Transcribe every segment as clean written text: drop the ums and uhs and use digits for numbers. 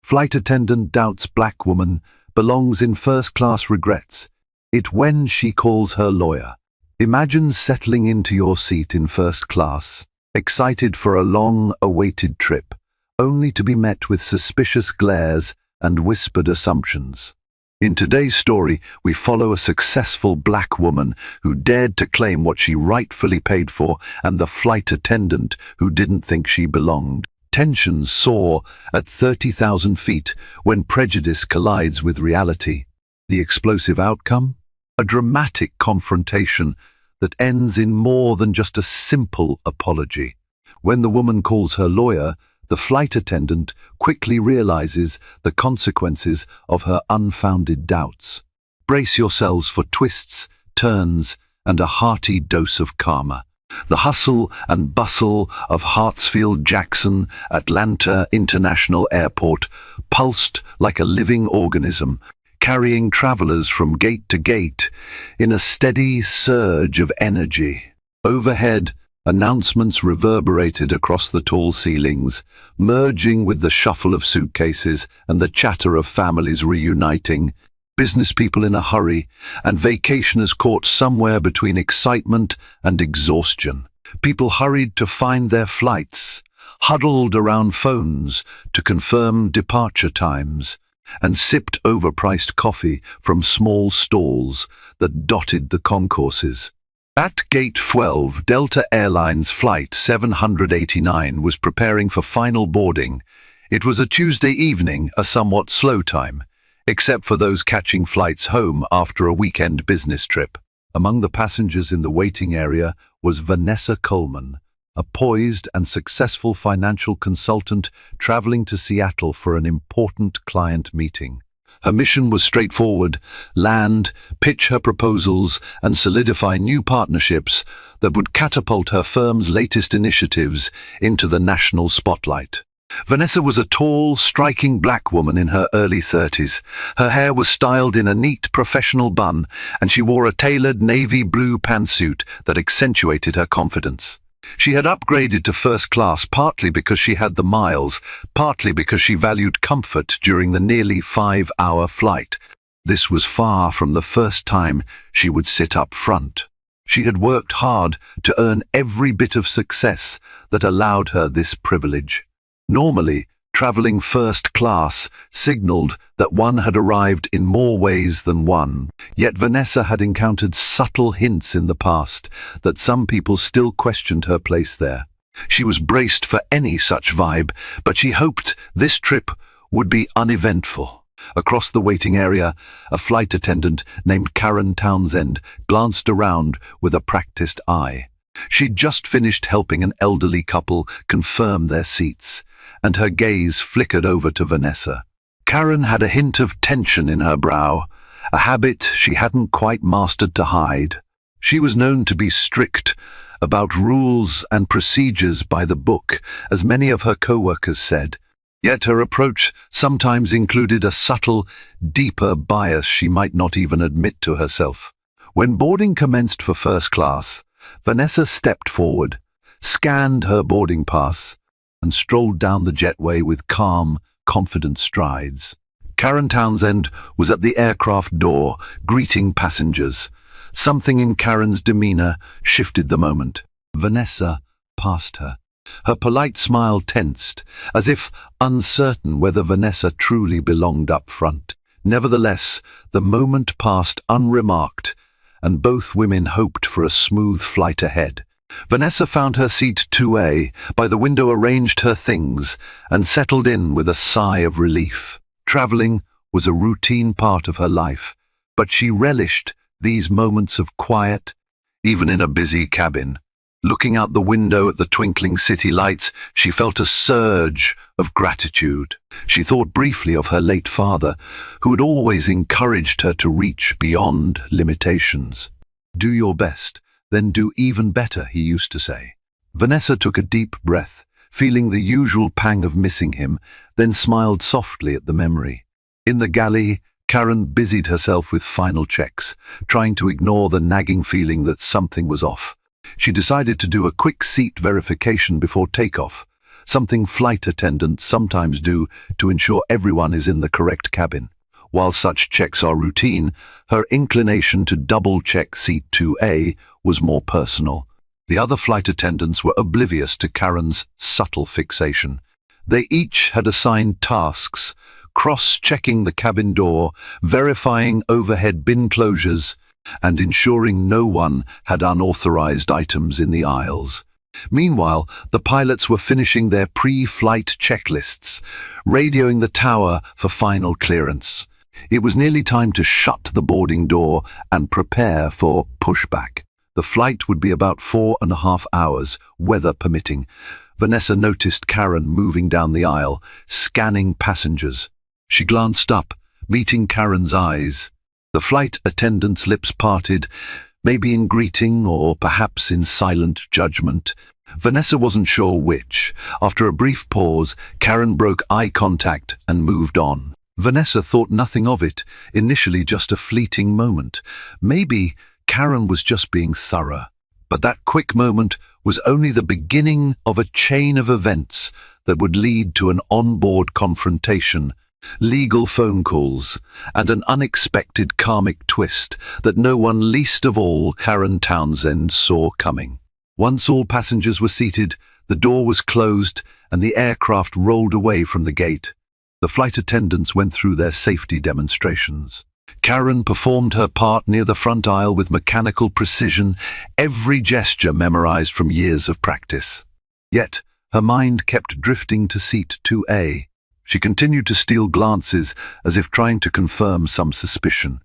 Flight attendant doubts black woman, belongs in first class, regrets it when she calls her lawyer. Imagine settling into your seat in first class, excited for a long-awaited trip, only to be met with suspicious glares and whispered assumptions. In today's story, we follow a successful black woman who dared to claim what she rightfully paid for, and the flight attendant who didn't think she belonged. Tensions soar at 30,000 feet when prejudice collides with reality. The explosive outcome? A dramatic confrontation that ends in more than just a simple apology. When the woman calls her lawyer, the flight attendant quickly realizes the consequences of her unfounded doubts. Brace yourselves for twists, turns, and a hearty dose of karma. The hustle and bustle of Hartsfield-Jackson Atlanta International Airport pulsed like a living organism, carrying travelers from gate to gate in a steady surge of energy. Overhead, announcements reverberated across the tall ceilings, merging with the shuffle of suitcases and the chatter of families reuniting, business people in a hurry, and vacationers caught somewhere between excitement and exhaustion. People hurried to find their flights, huddled around phones to confirm departure times, and sipped overpriced coffee from small stalls that dotted the concourses. At Gate 12, Delta Airlines Flight 789 was preparing for final boarding. It was a Tuesday evening, a somewhat slow time, except for those catching flights home after a weekend business trip. Among the passengers in the waiting area was Vanessa Coleman, a poised and successful financial consultant traveling to Seattle for an important client meeting. Her mission was straightforward: land, pitch her proposals, and solidify new partnerships that would catapult her firm's latest initiatives into the national spotlight. Vanessa was a tall, striking black woman in her early 30s. Her hair was styled in a neat, professional bun, and she wore a tailored navy blue pantsuit that accentuated her confidence. She had upgraded to first class partly because she had the miles, partly because she valued comfort during the nearly 5-hour flight. This was far from the first time she would sit up front. She had worked hard to earn every bit of success that allowed her this privilege. Normally, traveling first class signaled that one had arrived in more ways than one. Yet Vanessa had encountered subtle hints in the past that some people still questioned her place there. She was braced for any such vibe, but she hoped this trip would be uneventful. Across the waiting area, a flight attendant named Karen Townsend glanced around with a practiced eye. She'd just finished helping an elderly couple confirm their seats, and her gaze flickered over to Vanessa. Karen had a hint of tension in her brow, a habit she hadn't quite mastered to hide. She was known to be strict about rules and procedures by the book, as many of her co-workers said. Yet her approach sometimes included a subtle, deeper bias she might not even admit to herself. When boarding commenced for first class, Vanessa stepped forward, scanned her boarding pass, and strolled down the jetway with calm, confident strides. Karen Townsend was at the aircraft door, greeting passengers. Something in Karen's demeanor shifted the moment. Vanessa passed her. Her polite smile tensed, as if uncertain whether Vanessa truly belonged up front. Nevertheless, the moment passed unremarked, and both women hoped for a smooth flight ahead. Vanessa found her seat 2A, by the window, arranged her things, and settled in with a sigh of relief. Traveling was a routine part of her life, but she relished these moments of quiet, even in a busy cabin. Looking out the window at the twinkling city lights, she felt a surge of gratitude. She thought briefly of her late father, who had always encouraged her to reach beyond limitations. "Do your best, then do even better," he used to say. Vanessa took a deep breath, feeling the usual pang of missing him, then smiled softly at the memory. In the galley, Karen busied herself with final checks, trying to ignore the nagging feeling that something was off. She decided to do a quick seat verification before takeoff, something flight attendants sometimes do to ensure everyone is in the correct cabin. While such checks are routine, her inclination to double-check seat 2A was more personal. The other flight attendants were oblivious to Karen's subtle fixation. They each had assigned tasks, cross-checking the cabin door, verifying overhead bin closures, and ensuring no one had unauthorized items in the aisles. Meanwhile, the pilots were finishing their pre-flight checklists, radioing the tower for final clearance. It was nearly time to shut the boarding door and prepare for pushback. The flight would be about 4.5 hours, weather permitting. Vanessa noticed Karen moving down the aisle, scanning passengers. She glanced up, meeting Karen's eyes. The flight attendant's lips parted, maybe in greeting or perhaps in silent judgment. Vanessa wasn't sure which. After a brief pause, Karen broke eye contact and moved on. Vanessa thought nothing of it, initially just a fleeting moment. Maybe Karen was just being thorough. But that quick moment was only the beginning of a chain of events that would lead to an onboard confrontation, legal phone calls, and an unexpected karmic twist that no one, least of all Karen Townsend, saw coming. Once all passengers were seated, the door was closed and the aircraft rolled away from the gate. The flight attendants went through their safety demonstrations. Karen performed her part near the front aisle with mechanical precision, every gesture memorized from years of practice. Yet, her mind kept drifting to seat 2A. She continued to steal glances as if trying to confirm some suspicion.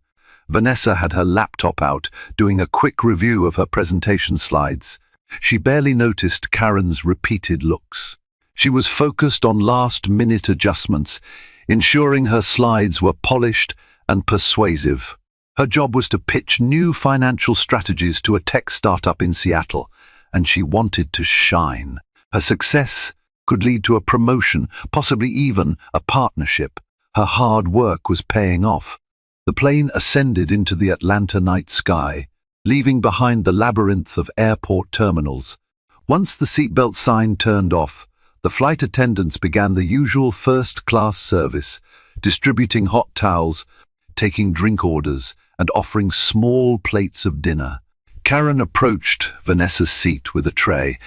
Vanessa had her laptop out, doing a quick review of her presentation slides. She barely noticed Karen's repeated looks. She was focused on last-minute adjustments, ensuring her slides were polished and persuasive. Her job was to pitch new financial strategies to a tech startup in Seattle, and she wanted to shine. Her success could lead to a promotion, possibly even a partnership. Her hard work was paying off. The plane ascended into the Atlanta night sky, leaving behind the labyrinth of airport terminals. Once the seatbelt sign turned off, the flight attendants began the usual first-class service, distributing hot towels, taking drink orders, and offering small plates of dinner. Karen approached Vanessa's seat with a tray.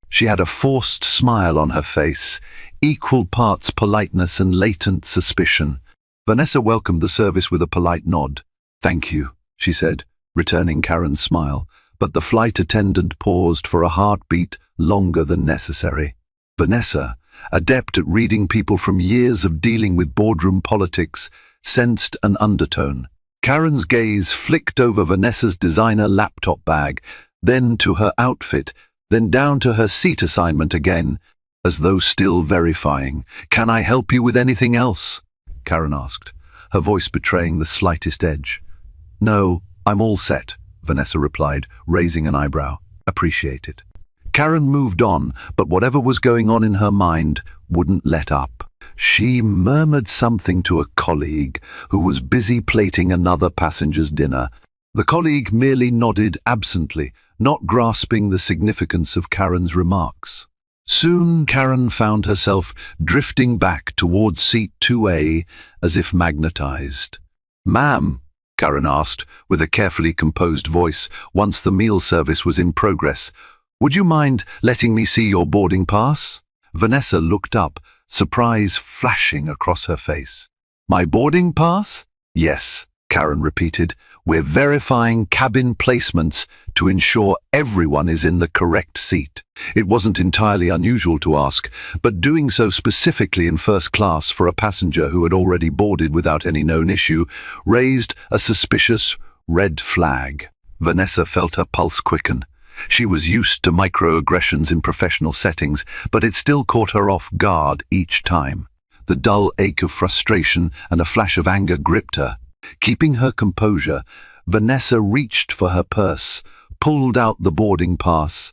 She had a forced smile on her face, equal parts politeness and latent suspicion. Vanessa welcomed the service with a polite nod. "Thank you," she said, returning Karen's smile, but the flight attendant paused for a heartbeat longer than necessary. Vanessa, adept at reading people from years of dealing with boardroom politics, sensed an undertone. Karen's gaze flicked over Vanessa's designer laptop bag, then to her outfit, then down to her seat assignment again, as though still verifying. "Can I help you with anything else?" Karen asked, her voice betraying the slightest edge. "No, I'm all set," Vanessa replied, raising an eyebrow. "Appreciate it." Karen moved on, but whatever was going on in her mind wouldn't let up. She murmured something to a colleague who was busy plating another passenger's dinner. The colleague merely nodded absently, not grasping the significance of Karen's remarks. Soon Karen found herself drifting back towards seat 2A as if magnetized. "Ma'am," Karen asked, with a carefully composed voice, once the meal service was in progress, "would you mind letting me see your boarding pass?" Vanessa looked up, surprise flashing across her face. "My boarding pass?" "Yes," Karen repeated. "We're verifying cabin placements to ensure everyone is in the correct seat." It wasn't entirely unusual to ask, but doing so specifically in first class for a passenger who had already boarded without any known issue raised a suspicious red flag. Vanessa felt her pulse quicken. She was used to microaggressions in professional settings, but it still caught her off guard each time. The dull ache of frustration and a flash of anger gripped her. Keeping her composure, Vanessa reached for her purse, pulled out the boarding pass,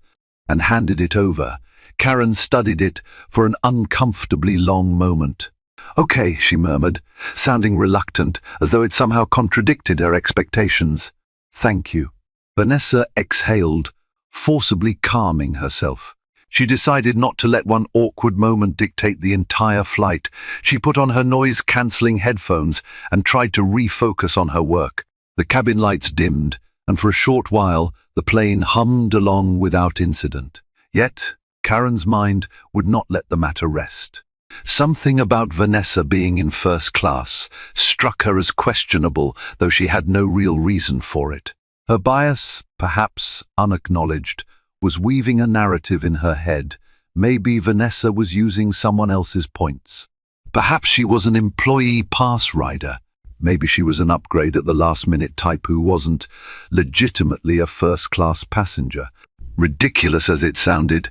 and handed it over. Karen studied it for an uncomfortably long moment. "Okay," she murmured, sounding reluctant, as though it somehow contradicted her expectations. "Thank you." Vanessa exhaled, forcibly calming herself. She decided not to let one awkward moment dictate the entire flight. She put on her noise-cancelling headphones and tried to refocus on her work. The cabin lights dimmed, and for a short while the plane hummed along without incident. Yet Karen's mind would not let the matter rest. Something about Vanessa being in first class struck her as questionable, though she had no real reason for it. Her bias, perhaps unacknowledged, was weaving a narrative in her head. Maybe Vanessa was using someone else's points. Perhaps she was an employee pass rider. Maybe she was an upgrade at the last-minute type who wasn't legitimately a first-class passenger. Ridiculous as it sounded,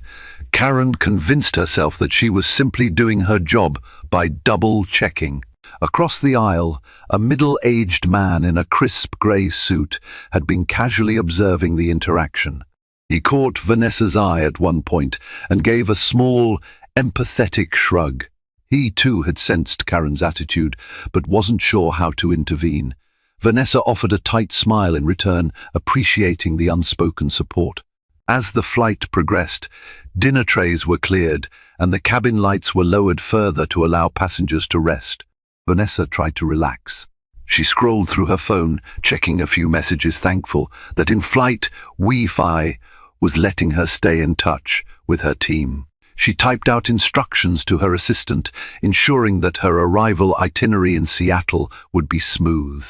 Karen convinced herself that she was simply doing her job by double-checking. Across the aisle, a middle-aged man in a crisp grey suit had been casually observing the interaction. He caught Vanessa's eye at one point and gave a small, empathetic shrug. He too had sensed Karen's attitude, but wasn't sure how to intervene. Vanessa offered a tight smile in return, appreciating the unspoken support. As the flight progressed, dinner trays were cleared and the cabin lights were lowered further to allow passengers to rest. Vanessa tried to relax. She scrolled through her phone, checking a few messages, thankful that in-flight Wi-Fi was letting her stay in touch with her team. She typed out instructions to her assistant, ensuring that her arrival itinerary in Seattle would be smooth.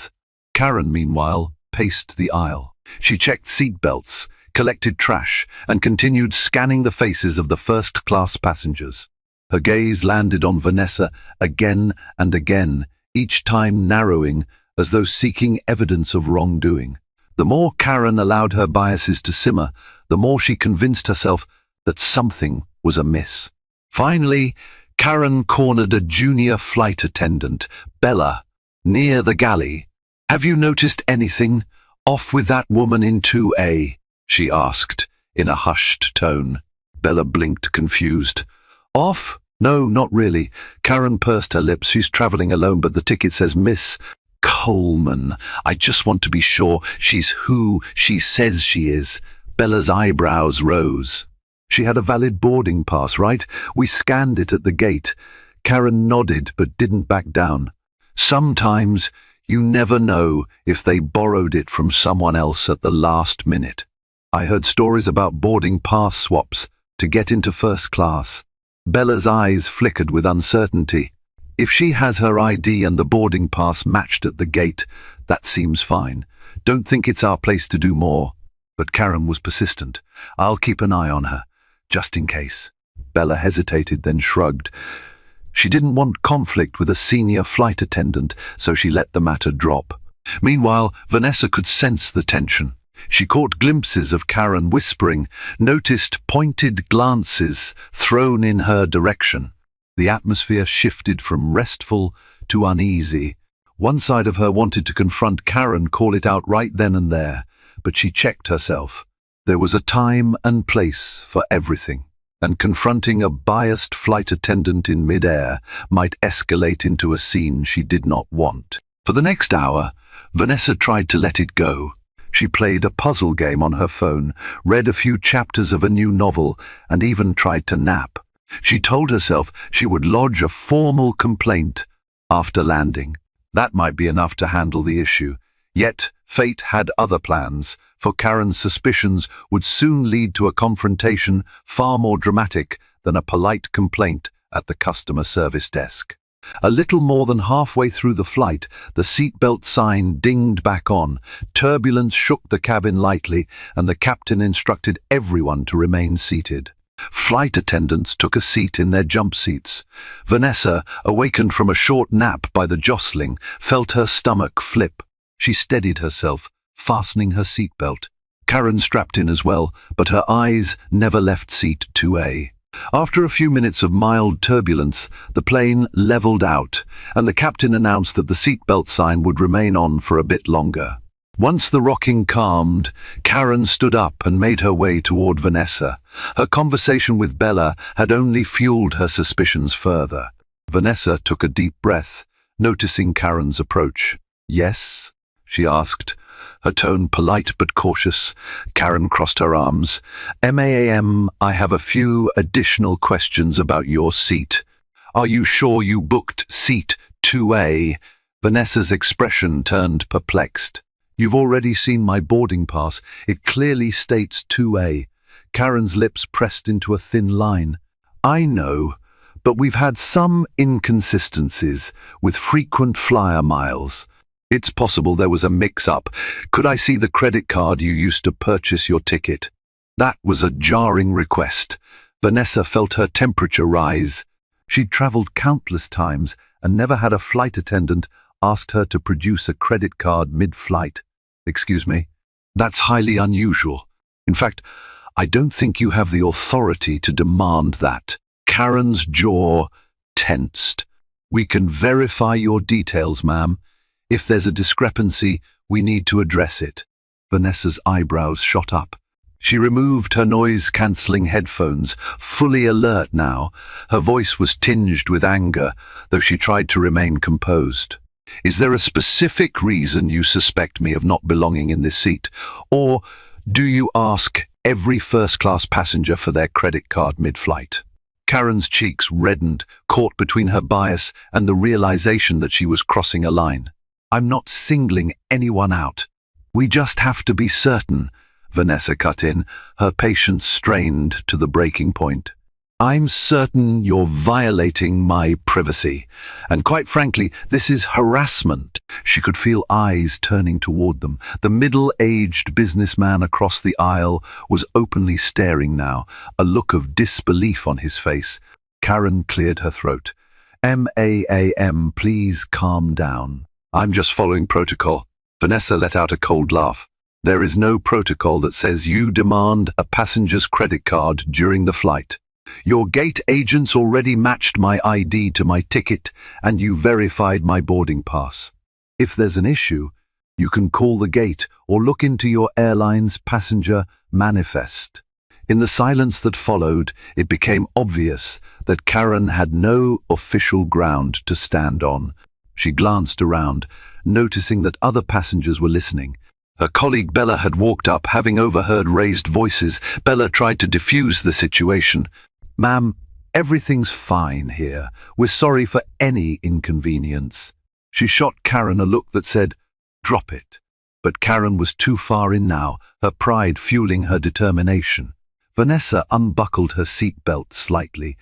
Karen, meanwhile, paced the aisle. She checked seat belts, collected trash, and continued scanning the faces of the first-class passengers. Her gaze landed on Vanessa again and again, each time narrowing as though seeking evidence of wrongdoing. The more Karen allowed her biases to simmer, the more she convinced herself that something was amiss. Finally, Karen cornered a junior flight attendant, Bella, near the galley. "Have you noticed anything off with that woman in 2A?" she asked, in a hushed tone. Bella blinked, confused. "Off? No, not really." Karen pursed her lips. "She's traveling alone, but the ticket says Miss Coleman. I just want to be sure she's who she says she is." Bella's eyebrows rose. "She had a valid boarding pass, right? We scanned it at the gate." Karen nodded but didn't back down. "Sometimes you never know if they borrowed it from someone else at the last minute. I heard stories about boarding pass swaps to get into first class." Bella's eyes flickered with uncertainty. "If she has her ID and the boarding pass matched at the gate, that seems fine. Don't think it's our place to do more." But Karen was persistent. "I'll keep an eye on her, just in case." Bella hesitated, then shrugged. She didn't want conflict with a senior flight attendant, so she let the matter drop. Meanwhile, Vanessa could sense the tension. She caught glimpses of Karen whispering, noticed pointed glances thrown in her direction. The atmosphere shifted from restful to uneasy. One side of her wanted to confront Karen, call it out right then and there, but she checked herself. There was a time and place for everything, and confronting a biased flight attendant in mid-air might escalate into a scene she did not want. For the next hour, Vanessa tried to let it go. She played a puzzle game on her phone, read a few chapters of a new novel, and even tried to nap. She told herself she would lodge a formal complaint after landing. That might be enough to handle the issue. Yet, fate had other plans, for Karen's suspicions would soon lead to a confrontation far more dramatic than a polite complaint at the customer service desk. A little more than halfway through the flight, the seatbelt sign dinged back on. Turbulence shook the cabin lightly, and the captain instructed everyone to remain seated. Flight attendants took a seat in their jump seats. Vanessa, awakened from a short nap by the jostling, felt her stomach flip. She steadied herself, fastening her seatbelt. Karen strapped in as well, but her eyes never left seat 2A. After a few minutes of mild turbulence, the plane leveled out, and the captain announced that the seatbelt sign would remain on for a bit longer. Once the rocking calmed, Karen stood up and made her way toward Vanessa. Her conversation with Bella had only fueled her suspicions further. Vanessa took a deep breath, noticing Karen's approach. "Yes?" she asked, her tone polite but cautious. Karen crossed her arms. "Ma'am, I have a few additional questions about your seat. Are you sure you booked seat 2A? Vanessa's expression turned perplexed. "You've already seen my boarding pass. It clearly states 2A. Karen's lips pressed into a thin line. "I know, but we've had some inconsistencies with frequent flyer miles. It's possible there was a mix-up. Could I see the credit card you used to purchase your ticket?" That was a jarring request. Vanessa felt her temperature rise. She'd traveled countless times and never had a flight attendant asked her to produce a credit card mid-flight. "Excuse me? That's highly unusual. In fact, I don't think you have the authority to demand that." Karen's jaw tensed. "We can verify your details, ma'am. If there's a discrepancy, we need to address it." Vanessa's eyebrows shot up. She removed her noise-cancelling headphones, fully alert now. Her voice was tinged with anger, though she tried to remain composed. "Is there a specific reason you suspect me of not belonging in this seat? Or do you ask every first-class passenger for their credit card mid-flight?" Karen's cheeks reddened, caught between her bias and the realization that she was crossing a line. "I'm not singling anyone out. We just have to be certain," Vanessa cut in, her patience strained to the breaking point. "I'm certain you're violating my privacy. And quite frankly, this is harassment." She could feel eyes turning toward them. The middle-aged businessman across the aisle was openly staring now, a look of disbelief on his face. Karen cleared her throat. "Ma'am, please calm down. I'm just following protocol." Vanessa let out a cold laugh. "There is no protocol that says you demand a passenger's credit card during the flight. Your gate agents already matched my ID to my ticket, and you verified my boarding pass. If there's an issue, you can call the gate or look into your airline's passenger manifest." In the silence that followed, it became obvious that Karen had no official ground to stand on. She glanced around, noticing that other passengers were listening. Her colleague Bella had walked up, having overheard raised voices. Bella tried to defuse the situation. "Ma'am, everything's fine here. We're sorry for any inconvenience." She shot Karen a look that said, "Drop it." But Karen was too far in now, her pride fueling her determination. Vanessa unbuckled her seatbelt slightly,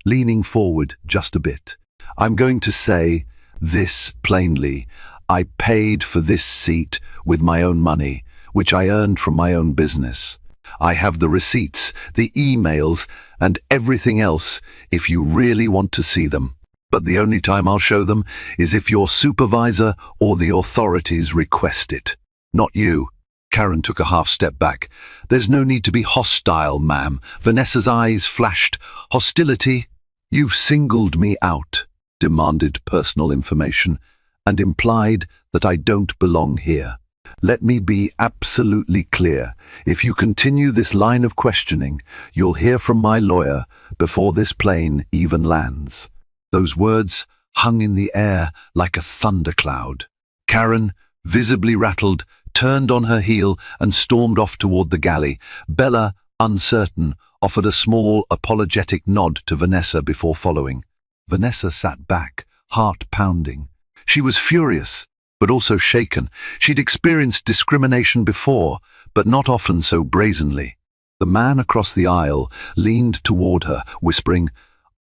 leaning forward just a bit. "I'm going to say this plainly. I paid for this seat with my own money, which I earned from my own business. I have the receipts, the emails, and everything else if you really want to see them. But the only time I'll show them is if your supervisor or the authorities request it. Not you." Karen took a half step back. "There's no need to be hostile, ma'am." Vanessa's eyes flashed. "Hostility? You've singled me out, demanded personal information, and implied that I don't belong here. Let me be absolutely clear. If you continue this line of questioning, you'll hear from my lawyer before this plane even lands." Those words hung in the air like a thundercloud. Karen, visibly rattled, turned on her heel and stormed off toward the galley. Bella, uncertain, offered a small, apologetic nod to Vanessa before following. Vanessa sat back, heart pounding. She was furious, but also shaken. She'd experienced discrimination before, but not often so brazenly. The man across the aisle leaned toward her, whispering,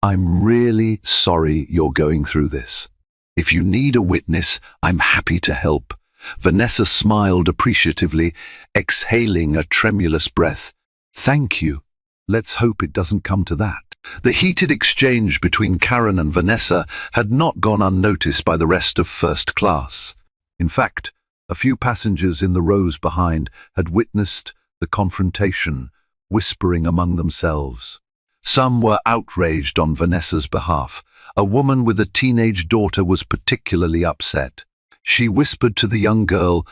"I'm really sorry you're going through this. If you need a witness, I'm happy to help." Vanessa smiled appreciatively, exhaling a tremulous breath. "Thank you. Let's hope it doesn't come to that." The heated exchange between Karen and Vanessa had not gone unnoticed by the rest of first class. In fact, a few passengers in the rows behind had witnessed the confrontation, whispering among themselves. Some were outraged on Vanessa's behalf. A woman with a teenage daughter was particularly upset. She whispered to the young girl,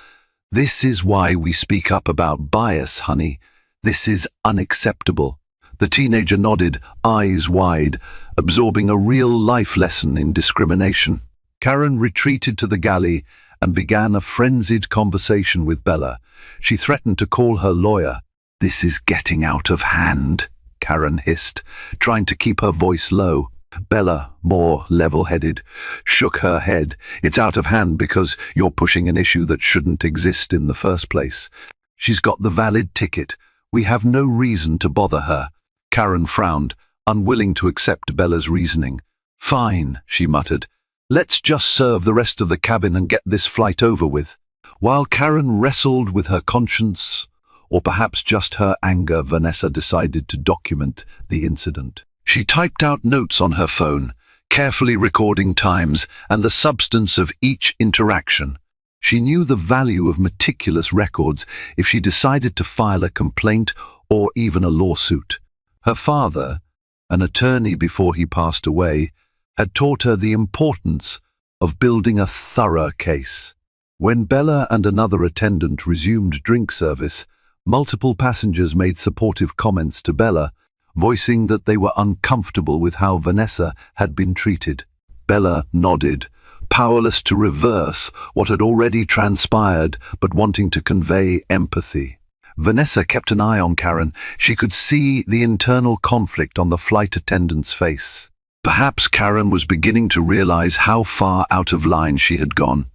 "This is why we speak up about bias, honey. This is unacceptable." The teenager nodded, eyes wide, absorbing a real-life lesson in discrimination. Karen retreated to the galley and began a frenzied conversation with Bella. She threatened to call her lawyer. "This is getting out of hand," Karen hissed, trying to keep her voice low. Bella, more level-headed, shook her head. "It's out of hand because you're pushing an issue that shouldn't exist in the first place. She's got the valid ticket. We have no reason to bother her." Karen frowned, unwilling to accept Bella's reasoning. "Fine," she muttered. "Let's just serve the rest of the cabin and get this flight over with." While Karen wrestled with her conscience, or perhaps just her anger, Vanessa decided to document the incident. She typed out notes on her phone, carefully recording times and the substance of each interaction. She knew the value of meticulous records if she decided to file a complaint or even a lawsuit. Her father, an attorney before he passed away, had taught her the importance of building a thorough case. When Bella and another attendant resumed drink service, multiple passengers made supportive comments to Bella, voicing that they were uncomfortable with how Vanessa had been treated. Bella nodded, powerless to reverse what had already transpired, but wanting to convey empathy. Vanessa kept an eye on Karen. She could see the internal conflict on the flight attendant's face. Perhaps Karen was beginning to realize how far out of line she had gone,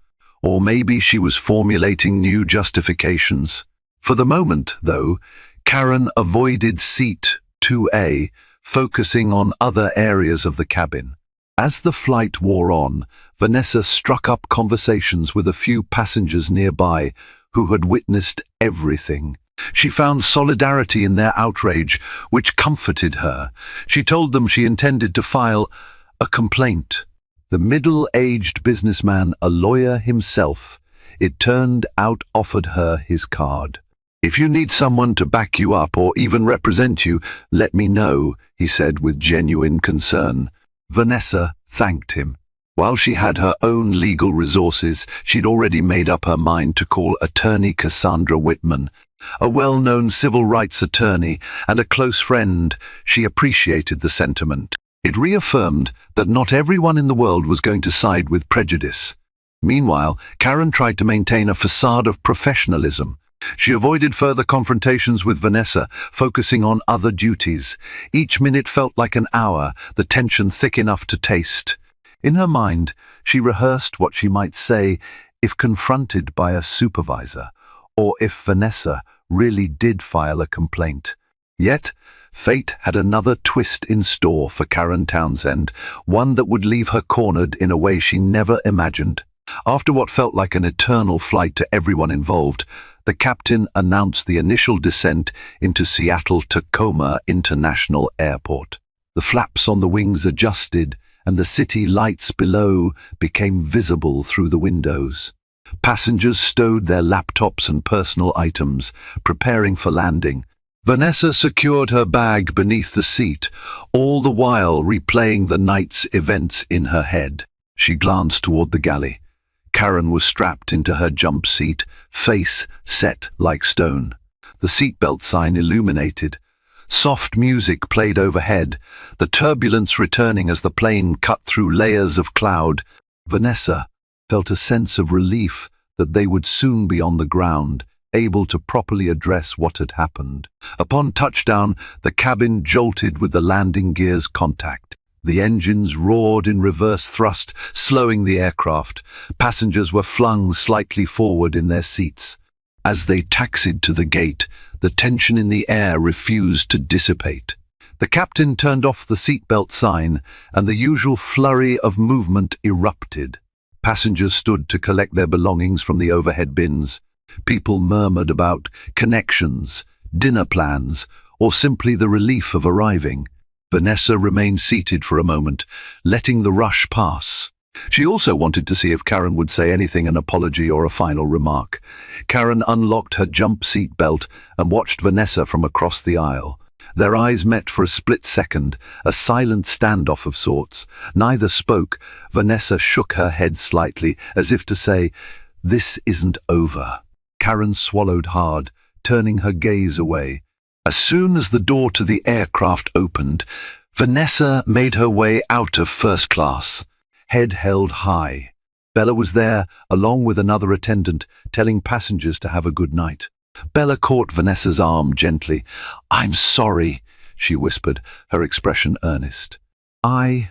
or maybe she was formulating new justifications. For the moment, though, Karen avoided seat 2A, focusing on other areas of the cabin. As the flight wore on, Vanessa struck up conversations with a few passengers nearby who had witnessed everything. She found solidarity in their outrage, which comforted her. She told them she intended to file a complaint. The middle-aged businessman, a lawyer himself, it turned out, offered her his card. "If you need someone to back you up or even represent you, let me know," he said with genuine concern. Vanessa thanked him. While she had her own legal resources, she'd already made up her mind to call attorney Cassandra Whitman. A well-known civil rights attorney and a close friend, she appreciated the sentiment. It reaffirmed that not everyone in the world was going to side with prejudice. Meanwhile, Karen tried to maintain a facade of professionalism. She avoided further confrontations with Vanessa, focusing on other duties. Each minute felt like an hour, the tension thick enough to taste. In her mind, she rehearsed what she might say if confronted by a supervisor, or if Vanessa really did file a complaint. Yet, fate had another twist in store for Karen Townsend, one that would leave her cornered in a way she never imagined. After what felt like an eternal flight to everyone involved, the captain announced the initial descent into Seattle-Tacoma International Airport. The flaps on the wings adjusted, and the city lights below became visible through the windows. Passengers stowed their laptops and personal items, preparing for landing. Vanessa secured her bag beneath the seat, all the while replaying the night's events in her head. She glanced toward the galley. Karen was strapped into her jump seat, face set like stone. The seatbelt sign illuminated. Soft music played overhead, the turbulence returning as the plane cut through layers of cloud. Vanessa felt a sense of relief that they would soon be on the ground, able to properly address what had happened. Upon touchdown, the cabin jolted with the landing gear's contact. The engines roared in reverse thrust, slowing the aircraft. Passengers were flung slightly forward in their seats. As they taxied to the gate, the tension in the air refused to dissipate. The captain turned off the seatbelt sign, and the usual flurry of movement erupted. Passengers stood to collect their belongings from the overhead bins. People murmured about connections, dinner plans, or simply the relief of arriving. Vanessa remained seated for a moment, letting the rush pass. She also wanted to see if Karen would say anything, an apology or a final remark. Karen unlocked her jump seat belt and watched Vanessa from across the aisle. Their eyes met for a split second, a silent standoff of sorts. Neither spoke. Vanessa shook her head slightly, as if to say, "This isn't over." Karen swallowed hard, turning her gaze away. As soon as the door to the aircraft opened, Vanessa made her way out of first class, head held high. Bella was there, along with another attendant, telling passengers to have a good night. Bella caught Vanessa's arm gently. "I'm sorry," she whispered, her expression earnest. I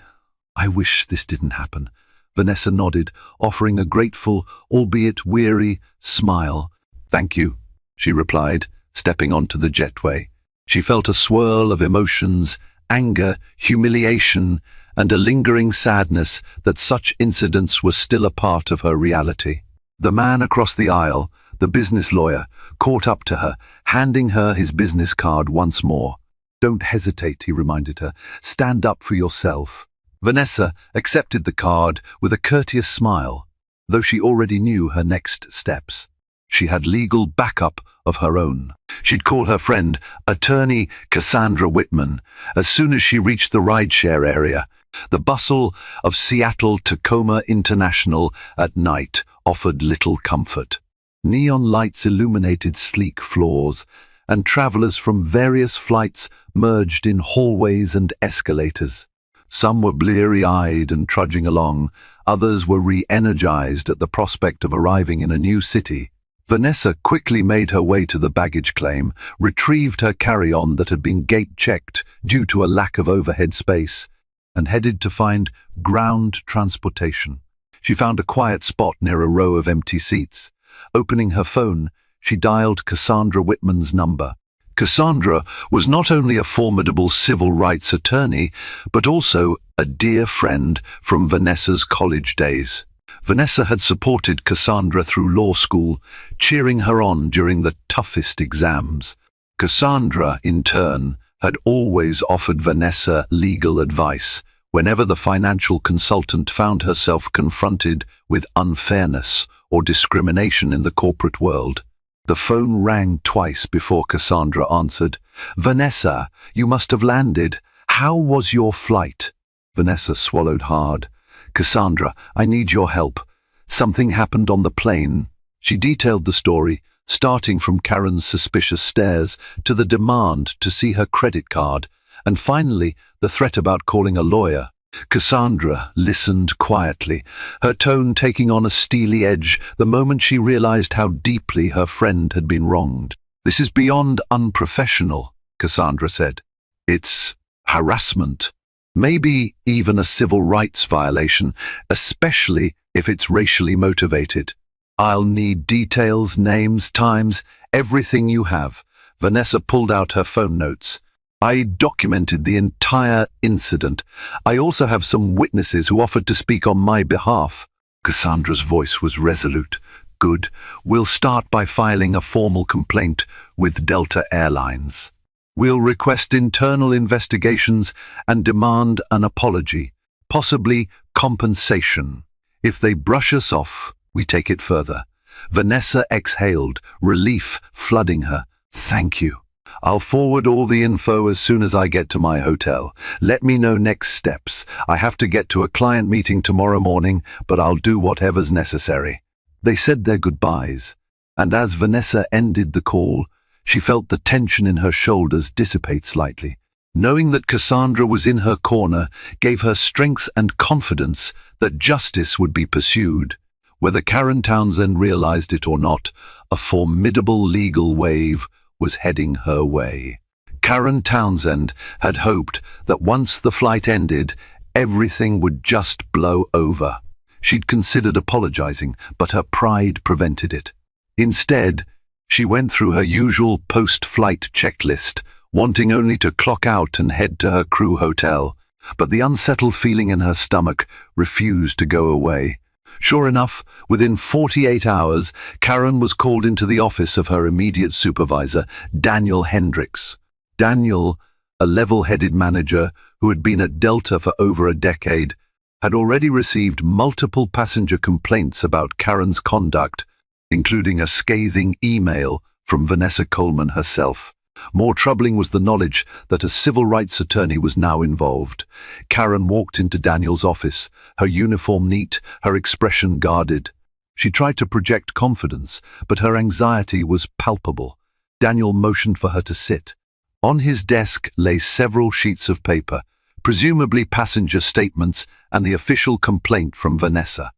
wish this didn't happen." Vanessa nodded, offering a grateful, albeit weary, smile. "Thank you," she replied, stepping onto the jetway. She felt a swirl of emotions, anger, humiliation, and a lingering sadness that such incidents were still a part of her reality. The man across the aisle, the business lawyer, caught up to her, handing her his business card once more. "Don't hesitate," he reminded her. "Stand up for yourself." Vanessa accepted the card with a courteous smile, though she already knew her next steps. She had legal backup of her own. She'd call her friend, attorney Cassandra Whitman, as soon as she reached the rideshare area. The bustle of Seattle-Tacoma International at night offered little comfort. Neon lights illuminated sleek floors, and travelers from various flights merged in hallways and escalators. Some were bleary-eyed and trudging along, others were re-energized at the prospect of arriving in a new city. Vanessa quickly made her way to the baggage claim, retrieved her carry-on that had been gate-checked due to a lack of overhead space, and headed to find ground transportation. She found a quiet spot near a row of empty seats. Opening her phone, she dialed Cassandra Whitman's number. Cassandra was not only a formidable civil rights attorney, but also a dear friend from Vanessa's college days. Vanessa had supported Cassandra through law school, cheering her on during the toughest exams. Cassandra, in turn, had always offered Vanessa legal advice whenever the financial consultant found herself confronted with unfairness or discrimination in the corporate world. The phone rang twice before Cassandra answered. "Vanessa, you must have landed. How was your flight?" Vanessa swallowed hard. "Cassandra, I need your help. Something happened on the plane." She detailed the story, starting from Karen's suspicious stares to the demand to see her credit card, and finally the threat about calling a lawyer. Cassandra listened quietly, her tone taking on a steely edge the moment she realized how deeply her friend had been wronged. "This is beyond unprofessional," Cassandra said. "It's harassment. Maybe even a civil rights violation, especially if it's racially motivated. I'll need details, names, times, everything you have." Vanessa pulled out her phone notes. "I documented the entire incident. I also have some witnesses who offered to speak on my behalf." Cassandra's voice was resolute. "Good. We'll start by filing a formal complaint with Delta Airlines. We'll request internal investigations and demand an apology, possibly compensation. If they brush us off, we take it further." Vanessa exhaled, relief flooding her. "Thank you. I'll forward all the info as soon as I get to my hotel. Let me know next steps. I have to get to a client meeting tomorrow morning, but I'll do whatever's necessary." They said their goodbyes, and as Vanessa ended the call, she felt the tension in her shoulders dissipate slightly. Knowing that Cassandra was in her corner gave her strength and confidence that justice would be pursued. Whether Karen Townsend realized it or not, a formidable legal wave was heading her way. Karen Townsend had hoped that once the flight ended, everything would just blow over. She'd considered apologizing, but her pride prevented it. Instead, she went through her usual post-flight checklist, wanting only to clock out and head to her crew hotel. But the unsettled feeling in her stomach refused to go away. Sure enough, within 48 hours, Karen was called into the office of her immediate supervisor, Daniel Hendricks. Daniel, a level-headed manager who had been at Delta for over a decade, had already received multiple passenger complaints about Karen's conduct, including a scathing email from Vanessa Coleman herself. More troubling was the knowledge that a civil rights attorney was now involved. Karen walked into Daniel's office, her uniform neat, her expression guarded. She tried to project confidence, but her anxiety was palpable. Daniel motioned for her to sit. On his desk lay several sheets of paper, presumably passenger statements and the official complaint from Vanessa.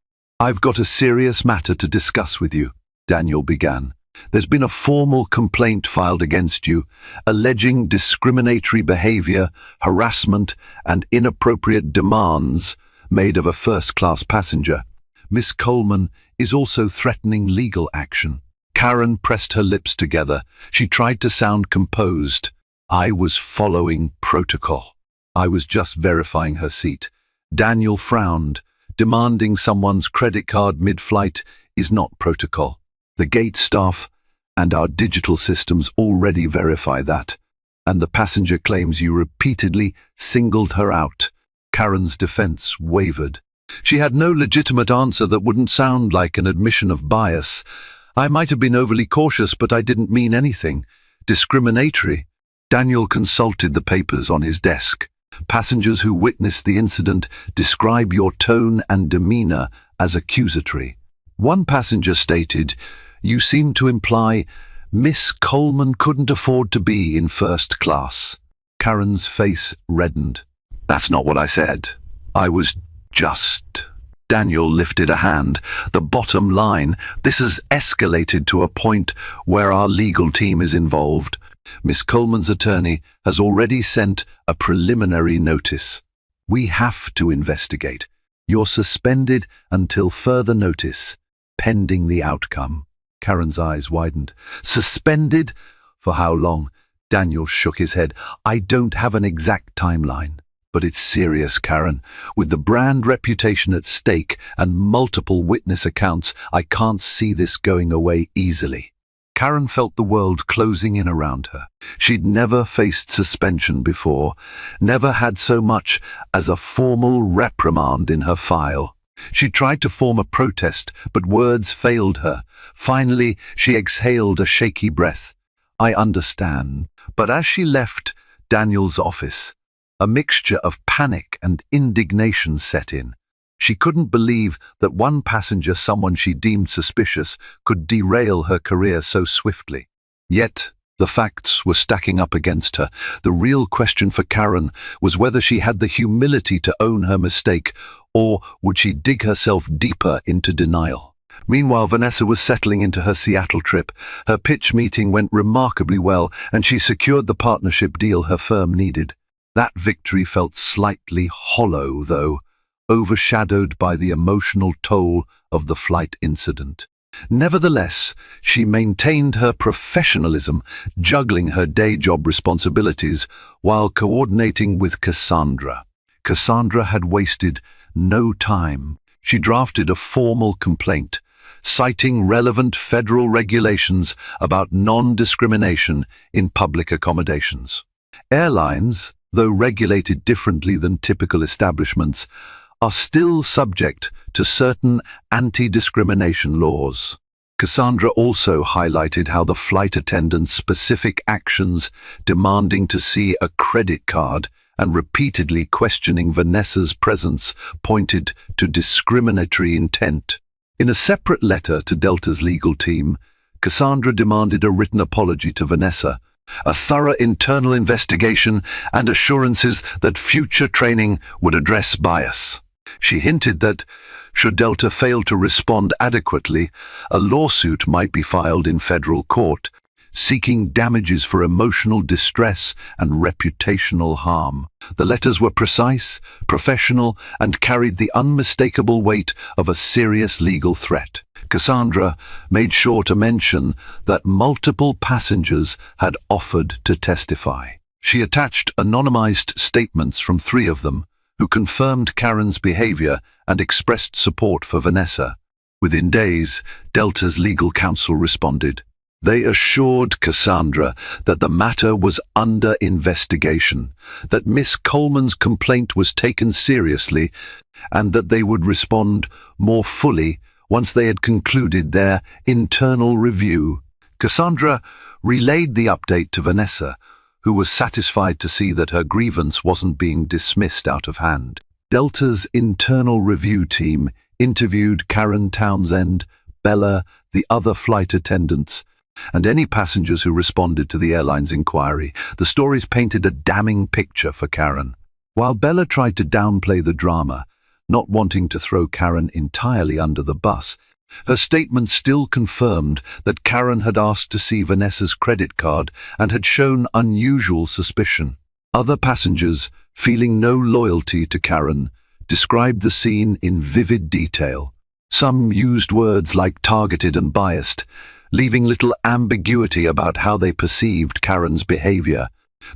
"I've got a serious matter to discuss with you," Daniel began. "There's been a formal complaint filed against you, alleging discriminatory behavior, harassment, and inappropriate demands made of a first-class passenger. Miss Coleman is also threatening legal action." Karen pressed her lips together. She tried to sound composed. "I was following protocol. I was just verifying her seat." Daniel frowned. Demanding someone's credit card mid-flight is not protocol. The gate staff and our digital systems already verify that. And the passenger claims you repeatedly singled her out. Karen's defense wavered. She had no legitimate answer that wouldn't sound like an admission of bias. "I might have been overly cautious, but I didn't mean anything discriminatory." Daniel consulted the papers on his desk. "Passengers who witnessed the incident describe your tone and demeanor as accusatory. One passenger stated, 'You seem to imply Miss Coleman couldn't afford to be in first class.'" Karen's face reddened. "That's not what I said. I was just..." Daniel lifted a hand. "The bottom line, this has escalated to a point where our legal team is involved. Miss Coleman's attorney has already sent a preliminary notice. We have to investigate. You're suspended until further notice, pending the outcome." Karen's eyes widened. "Suspended? For how long?" Daniel shook his head. "I don't have an exact timeline. But it's serious, Karen. With the brand reputation at stake and multiple witness accounts, I can't see this going away easily." Karen felt the world closing in around her. She'd never faced suspension before, never had so much as a formal reprimand in her file. She tried to form a protest, but words failed her. Finally, she exhaled a shaky breath. "I understand." But as she left Daniel's office, a mixture of panic and indignation set in. She couldn't believe that one passenger, someone she deemed suspicious, could derail her career so swiftly. Yet, the facts were stacking up against her. The real question for Karen was whether she had the humility to own her mistake, or would she dig herself deeper into denial. Meanwhile, Vanessa was settling into her Seattle trip. Her pitch meeting went remarkably well, and she secured the partnership deal her firm needed. That victory felt slightly hollow, though, overshadowed by the emotional toll of the flight incident. Nevertheless, she maintained her professionalism, juggling her day job responsibilities while coordinating with Cassandra. Cassandra had wasted no time. She drafted a formal complaint, citing relevant federal regulations about non-discrimination in public accommodations. Airlines, though regulated differently than typical establishments, are still subject to certain anti-discrimination laws. Cassandra also highlighted how the flight attendant's specific actions, demanding to see a credit card and repeatedly questioning Vanessa's presence, pointed to discriminatory intent. In a separate letter to Delta's legal team, Cassandra demanded a written apology to Vanessa, a thorough internal investigation, and assurances that future training would address bias. She hinted that, should Delta fail to respond adequately, a lawsuit might be filed in federal court, seeking damages for emotional distress and reputational harm. The letters were precise, professional, and carried the unmistakable weight of a serious legal threat. Cassandra made sure to mention that multiple passengers had offered to testify. She attached anonymized statements from 3 of them, who confirmed Karen's behavior and expressed support for Vanessa. Within days, Delta's legal counsel responded. They assured Cassandra that the matter was under investigation, that Miss Coleman's complaint was taken seriously, and that they would respond more fully once they had concluded their internal review. Cassandra relayed the update to Vanessa, who was satisfied to see that her grievance wasn't being dismissed out of hand. Delta's internal review team interviewed Karen Townsend, Bella, the other flight attendants, and any passengers who responded to the airline's inquiry. The stories painted a damning picture for Karen. While Bella tried to downplay the drama, not wanting to throw Karen entirely under the bus. Her statement still confirmed that Karen had asked to see Vanessa's credit card and had shown unusual suspicion. Other passengers, feeling no loyalty to Karen, described the scene in vivid detail. Some used words like targeted and biased, leaving little ambiguity about how they perceived Karen's behavior.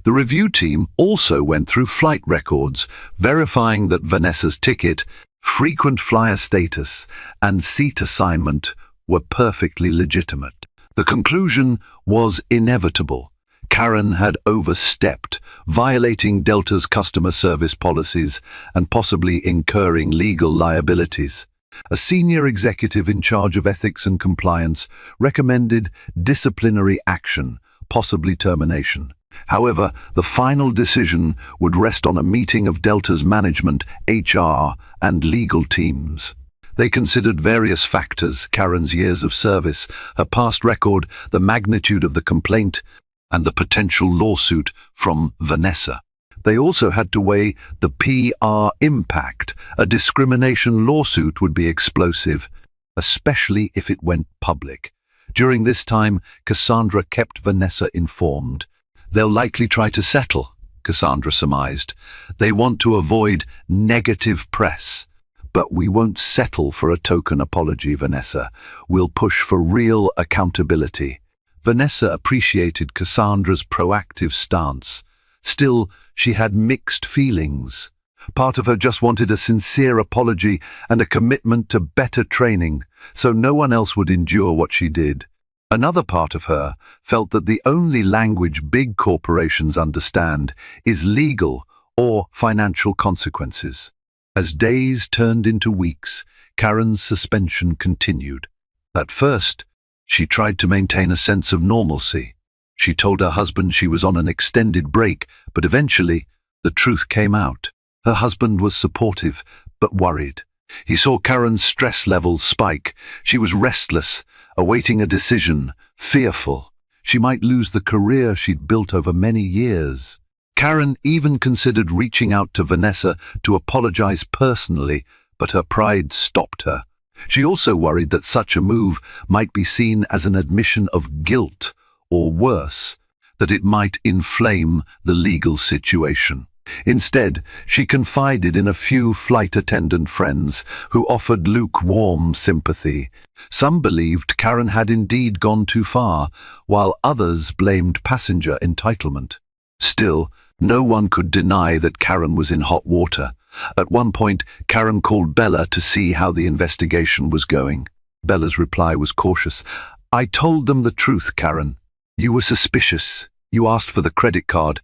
The review team also went through flight records, verifying that Vanessa's ticket, frequent flyer status, and seat assignment were perfectly legitimate. The conclusion was inevitable. Karen had overstepped, violating Delta's customer service policies and possibly incurring legal liabilities. A senior executive in charge of ethics and compliance recommended disciplinary action, possibly termination. However, the final decision would rest on a meeting of Delta's management, HR, and legal teams. They considered various factors: Karen's years of service, her past record, the magnitude of the complaint, and the potential lawsuit from Vanessa. They also had to weigh the PR impact. A discrimination lawsuit would be explosive, especially if it went public. During this time, Cassandra kept Vanessa informed. They'll likely try to settle, Cassandra surmised. They want to avoid negative press. But we won't settle for a token apology, Vanessa. We'll push for real accountability. Vanessa appreciated Cassandra's proactive stance. Still, she had mixed feelings. Part of her just wanted a sincere apology and a commitment to better training, so no one else would endure what she did. Another part of her felt that the only language big corporations understand is legal or financial consequences. As days turned into weeks, Karen's suspension continued. At first, she tried to maintain a sense of normalcy. She told her husband she was on an extended break, but eventually, the truth came out. Her husband was supportive, but worried. He saw Karen's stress levels spike. She was restless, awaiting a decision, fearful. She might lose the career she'd built over many years. Karen even considered reaching out to Vanessa to apologize personally, but her pride stopped her. She also worried that such a move might be seen as an admission of guilt, or worse, that it might inflame the legal situation. Instead, she confided in a few flight attendant friends who offered lukewarm sympathy. Some believed Karen had indeed gone too far, while others blamed passenger entitlement. Still, no one could deny that Karen was in hot water. At one point, Karen called Bella to see how the investigation was going. Bella's reply was cautious. "I told them the truth, Karen. You were suspicious. You asked for the credit card.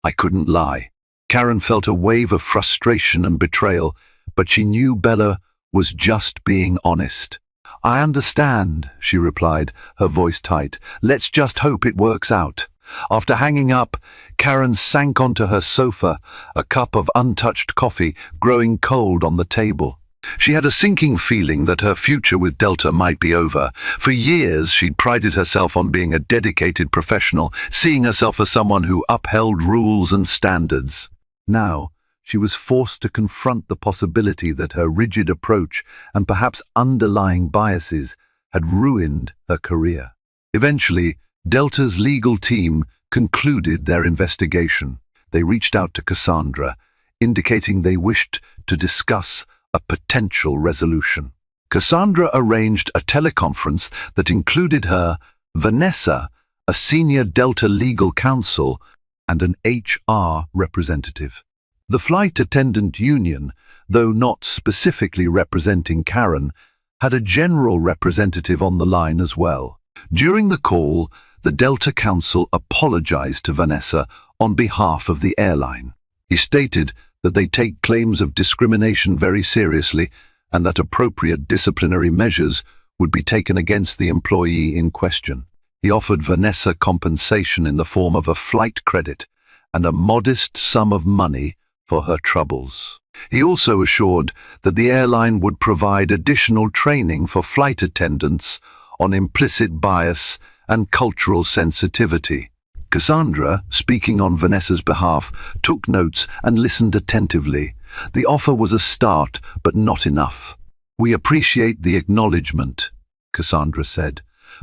I couldn't lie." Karen felt a wave of frustration and betrayal, but she knew Bella was just being honest. "I understand," she replied, her voice tight. "Let's just hope it works out." After hanging up, Karen sank onto her sofa, a cup of untouched coffee growing cold on the table. She had a sinking feeling that her future with Delta might be over. For years, she'd prided herself on being a dedicated professional, seeing herself as someone who upheld rules and standards. Now, she was forced to confront the possibility that her rigid approach and perhaps underlying biases had ruined her career. Eventually, Delta's legal team concluded their investigation. They reached out to Cassandra, indicating they wished to discuss a potential resolution. Cassandra arranged a teleconference that included her, Vanessa, a senior Delta legal counsel, and an HR representative. The flight attendant union, though not specifically representing Karen, had a general representative on the line as well. During the call, the Delta counsel apologized to Vanessa on behalf of the airline. He stated that they take claims of discrimination very seriously and that appropriate disciplinary measures would be taken against the employee in question. He offered Vanessa compensation in the form of a flight credit and a modest sum of money for her troubles. He also assured that the airline would provide additional training for flight attendants on implicit bias and cultural sensitivity. Cassandra, speaking on Vanessa's behalf, took notes and listened attentively. The offer was a start, but not enough. "We appreciate the acknowledgement," Cassandra said,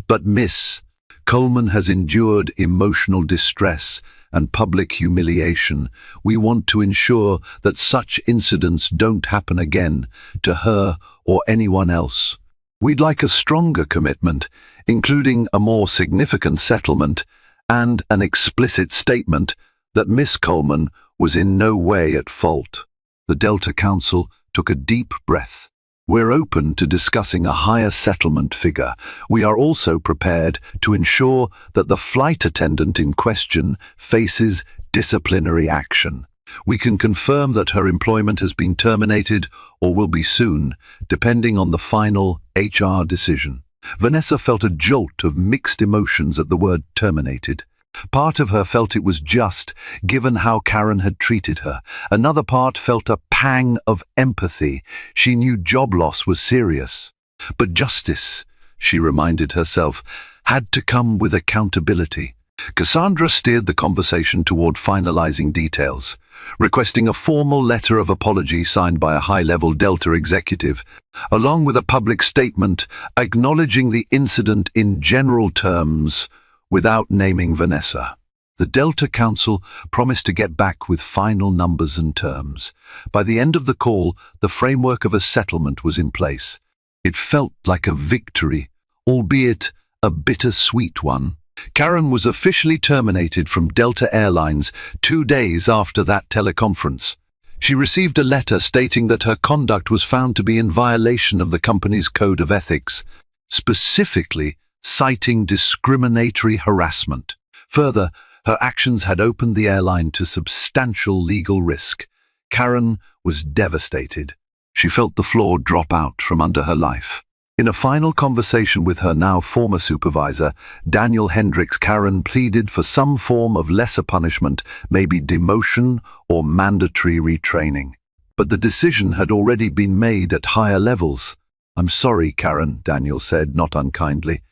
"but Miss Coleman has endured emotional distress and public humiliation. We want to ensure that such incidents don't happen again to her or anyone else. We'd like a stronger commitment, including a more significant settlement and an explicit statement that Miss Coleman was in no way at fault." The Delta Council took a deep breath. "We're open to discussing a higher settlement figure. We are also prepared to ensure that the flight attendant in question faces disciplinary action. We can confirm that her employment has been terminated or will be soon, depending on the final HR decision." Vanessa felt a jolt of mixed emotions at the word terminated. Part of her felt it was just, given how Karen had treated her. Another part felt a pang of empathy. She knew job loss was serious. But justice, she reminded herself, had to come with accountability. Cassandra steered the conversation toward finalizing details, requesting a formal letter of apology signed by a high-level Delta executive, along with a public statement acknowledging the incident in general terms, without naming Vanessa. The Delta Council promised to get back with final numbers and terms. By the end of the call, the framework of a settlement was in place. It felt like a victory, albeit a bittersweet one. Karen was officially terminated from Delta Airlines 2 days after that teleconference. She received a letter stating that her conduct was found to be in violation of the company's code of ethics, specifically citing discriminatory harassment. Further, her actions had opened the airline to substantial legal risk. Karen was devastated. She felt the floor drop out from under her life. In a final conversation with her now former supervisor, Daniel Hendricks, Karen pleaded for some form of lesser punishment, maybe demotion or mandatory retraining. But the decision had already been made at higher levels. "I'm sorry, Karen," Daniel said, not unkindly.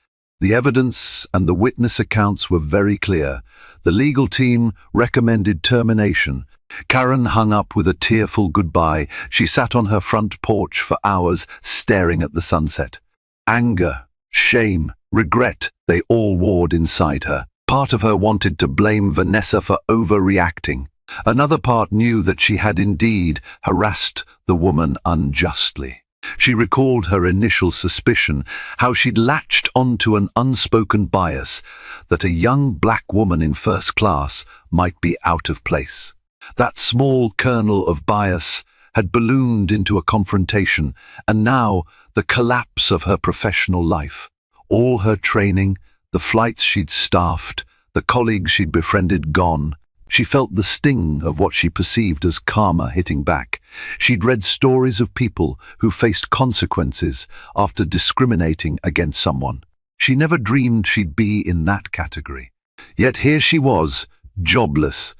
The evidence and the witness accounts were very clear. The legal team recommended termination. Karen hung up with a tearful goodbye. She sat on her front porch for hours, staring at the sunset. Anger, shame, regret, they all warred inside her. Part of her wanted to blame Vanessa for overreacting. Another part knew that she had indeed harassed the woman unjustly. She recalled her initial suspicion, how she'd latched onto an unspoken bias that a young black woman in first class might be out of place. That small kernel of bias had ballooned into a confrontation, and now the collapse of her professional life. All her training, the flights she'd staffed, the colleagues she'd befriended gone. She felt the sting of what she perceived as karma hitting back. She'd read stories of people who faced consequences after discriminating against someone. She never dreamed she'd be in that category. Yet here she was, jobless,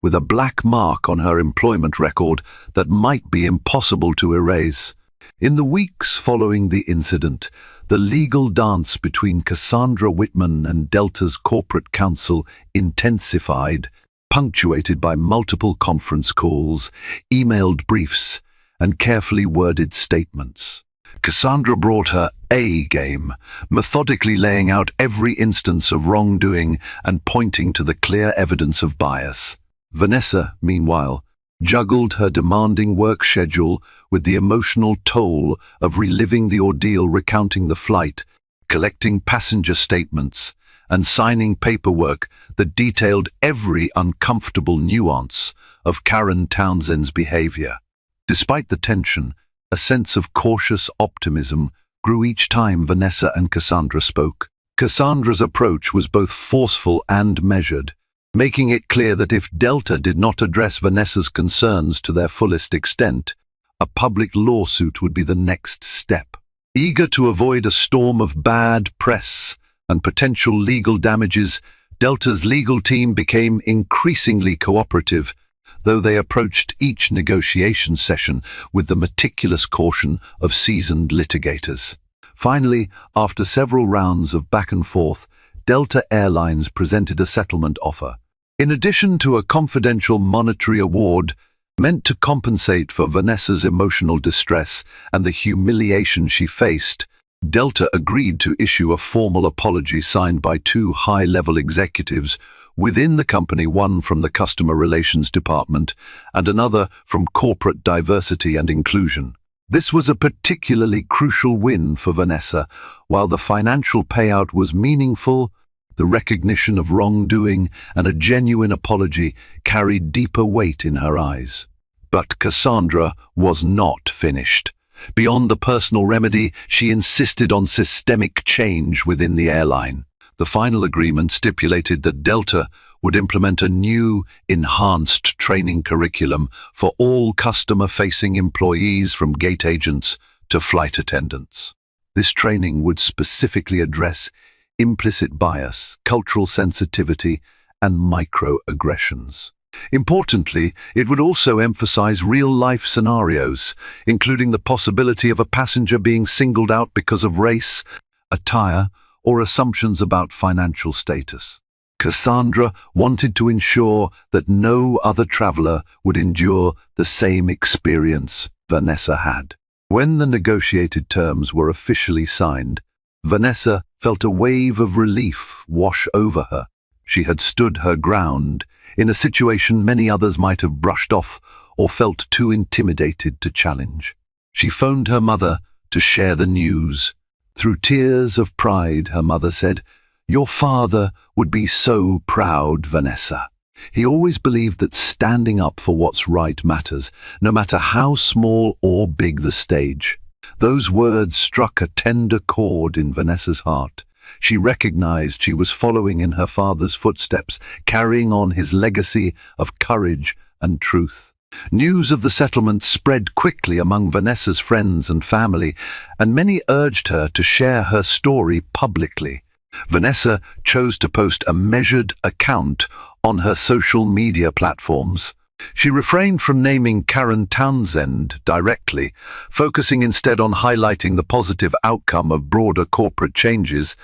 with a black mark on her employment record that might be impossible to erase. In the weeks following the incident, the legal dance between Cassandra Whitman and Delta's corporate counsel intensified, punctuated by multiple conference calls, emailed briefs, and carefully worded statements. Cassandra brought her A game, methodically laying out every instance of wrongdoing and pointing to the clear evidence of bias. Vanessa, meanwhile, juggled her demanding work schedule with the emotional toll of reliving the ordeal, recounting the flight, collecting passenger statements, and signing paperwork that detailed every uncomfortable nuance of Karen Townsend's behavior. Despite the tension, a sense of cautious optimism grew each time Vanessa and Cassandra spoke. Cassandra's approach was both forceful and measured, making it clear that if Delta did not address Vanessa's concerns to their fullest extent, a public lawsuit would be the next step. Eager to avoid a storm of bad press and potential legal damages, Delta's legal team became increasingly cooperative, though they approached each negotiation session with the meticulous caution of seasoned litigators. Finally, after several rounds of back and forth, Delta Airlines presented a settlement offer. In addition to a confidential monetary award, Meant to compensate for Vanessa's emotional distress and the humiliation she faced, Delta agreed to issue a formal apology signed by two high-level executives within the company, one from the Customer Relations Department and another from Corporate Diversity and Inclusion. This was a particularly crucial win for Vanessa. While the financial payout was meaningful, the recognition of wrongdoing and a genuine apology carried deeper weight in her eyes. But Cassandra was not finished. Beyond the personal remedy, she insisted on systemic change within the airline. The final agreement stipulated that Delta would implement a new, enhanced training curriculum for all customer-facing employees, from gate agents to flight attendants. This training would specifically address implicit bias, cultural sensitivity, and microaggressions. Importantly, it would also emphasize real-life scenarios, including the possibility of a passenger being singled out because of race, attire, or assumptions about financial status. Cassandra wanted to ensure that no other traveler would endure the same experience Vanessa had. When the negotiated terms were officially signed, Vanessa felt a wave of relief wash over her. She had stood her ground in a situation many others might have brushed off or felt too intimidated to challenge. She phoned her mother to share the news. Through tears of pride, her mother said, "Your father would be so proud, Vanessa. He always believed that standing up for what's right matters, no matter how small or big the stage." Those words struck a tender chord in Vanessa's heart. She recognized she was following in her father's footsteps, carrying on his legacy of courage and truth. News of the settlement spread quickly among Vanessa's friends and family, and many urged her to share her story publicly. Vanessa chose to post a measured account on her social media platforms. She refrained from naming Karen Townsend directly, focusing instead on highlighting the positive outcome of broader corporate changes,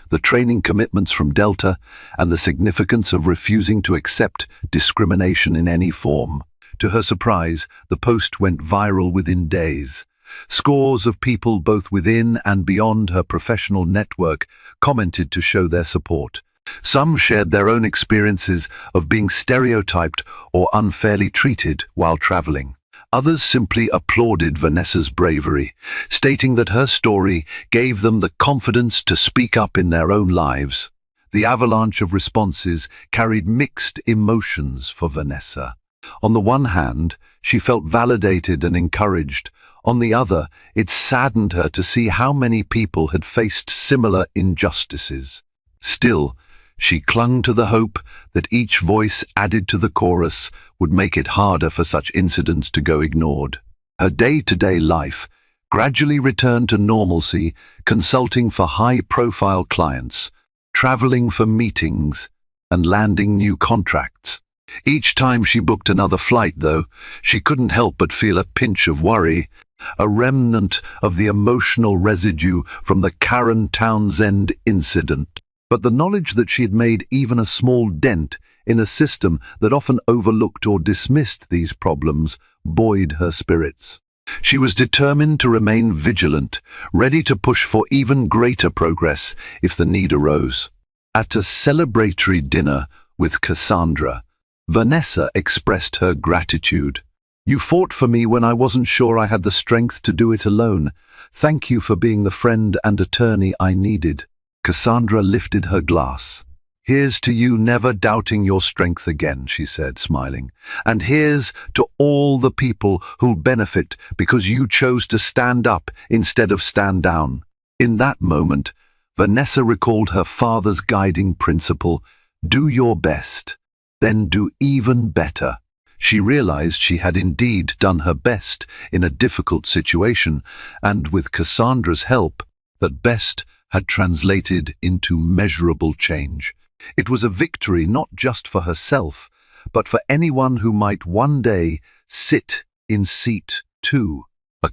the training commitments from Delta, and the significance of refusing to accept discrimination in any form. To her surprise, the post went viral within days. Scores of people both within and beyond her professional network commented to show their support. Some shared their own experiences of being stereotyped or unfairly treated while traveling. Others simply applauded Vanessa's bravery, stating that her story gave them the confidence to speak up in their own lives. The avalanche of responses carried mixed emotions for Vanessa. On the one hand, she felt validated and encouraged. On the other, it saddened her to see how many people had faced similar injustices. Still, she clung to the hope that each voice added to the chorus would make it harder for such incidents to go ignored. Her day-to-day life gradually returned to normalcy, consulting for high-profile clients, traveling for meetings, and landing new contracts. Each time she booked another flight, though, she couldn't help but feel a pinch of worry, a remnant of the emotional residue from the Karen Townsend incident. But the knowledge that she had made even a small dent in a system that often overlooked or dismissed these problems buoyed her spirits. She was determined to remain vigilant, ready to push for even greater progress if the need arose. At a celebratory dinner with Cassandra, Vanessa expressed her gratitude. "You fought for me when I wasn't sure I had the strength to do it alone. Thank you for being the friend and attorney I needed." Cassandra lifted her glass. "Here's to you never doubting your strength again," she said, smiling. "And here's to all the people who'll benefit because you chose to stand up instead of stand down." In that moment, Vanessa recalled her father's guiding principle: do your best, then do even better. She realized she had indeed done her best in a difficult situation, and with Cassandra's help, that best had translated into measurable change. It was a victory not just for herself, but for anyone who might one day sit in seat 2,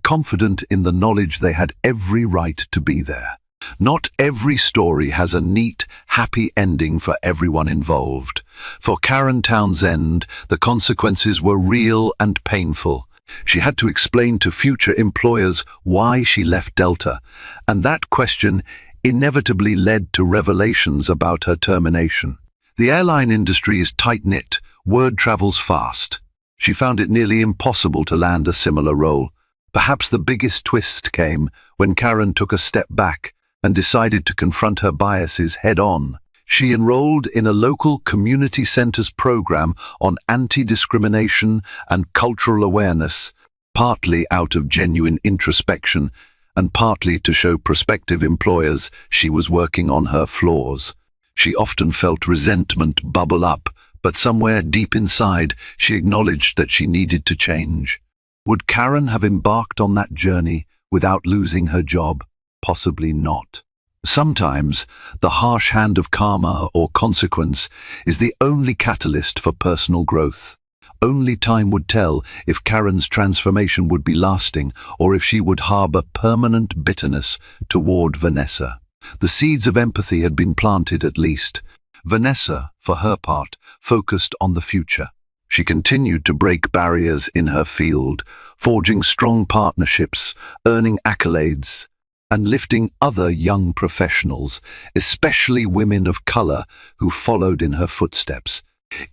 confident in the knowledge they had every right to be there. Not every story has a neat, happy ending for everyone involved. For Karen Townsend, the consequences were real and painful. She had to explain to future employers why she left Delta, and that question inevitably led to revelations about her termination. The airline industry is tight-knit, word travels fast. She found it nearly impossible to land a similar role. Perhaps the biggest twist came when Karen took a step back and decided to confront her biases head-on. She enrolled in a local community center's program on anti-discrimination and cultural awareness, partly out of genuine introspection and partly to show prospective employers she was working on her flaws. She often felt resentment bubble up, but somewhere deep inside, she acknowledged that she needed to change. Would Karen have embarked on that journey without losing her job? Possibly not. Sometimes, the harsh hand of karma or consequence is the only catalyst for personal growth. Only time would tell if Karen's transformation would be lasting or if she would harbor permanent bitterness toward Vanessa. The seeds of empathy had been planted at least. Vanessa, for her part, focused on the future. She continued to break barriers in her field, forging strong partnerships, earning accolades, and lifting other young professionals, especially women of color who followed in her footsteps.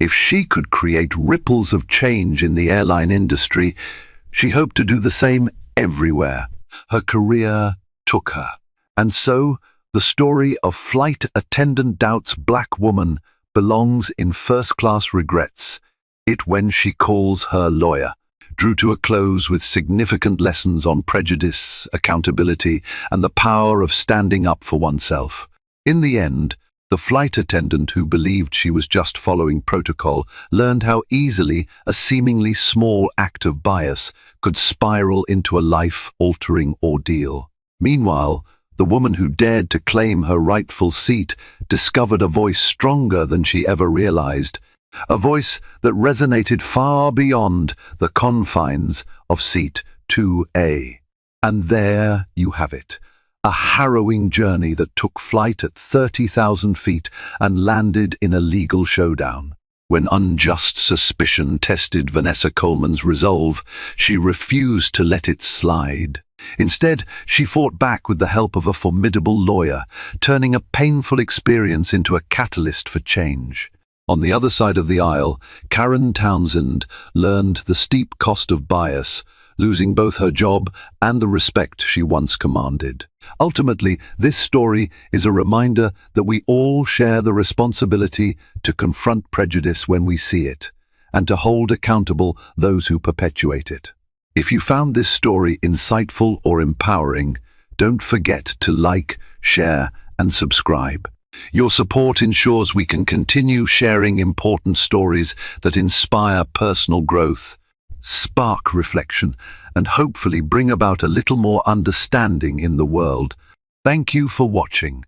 If she could create ripples of change in the airline industry, she hoped to do the same everywhere. Her career took her. And so, the story of flight attendant doubts black woman belongs in First-Class Regrets, It When She Calls Her Lawyer, drew to a close with significant lessons on prejudice, accountability, and the power of standing up for oneself. In the end, the flight attendant who believed she was just following protocol learned how easily a seemingly small act of bias could spiral into a life-altering ordeal. Meanwhile, the woman who dared to claim her rightful seat discovered a voice stronger than she ever realized, a voice that resonated far beyond the confines of Seat 2A. And there you have it. A harrowing journey that took flight at 30,000 feet and landed in a legal showdown. When unjust suspicion tested Vanessa Coleman's resolve, she refused to let it slide. Instead, she fought back with the help of a formidable lawyer, turning a painful experience into a catalyst for change. On the other side of the aisle, Karen Townsend learned the steep cost of bias, losing both her job and the respect she once commanded. Ultimately, this story is a reminder that we all share the responsibility to confront prejudice when we see it, and to hold accountable those who perpetuate it. If you found this story insightful or empowering, don't forget to like, share, and subscribe. Your support ensures we can continue sharing important stories that inspire personal growth, spark reflection, and hopefully bring about a little more understanding in the world. Thank you for watching.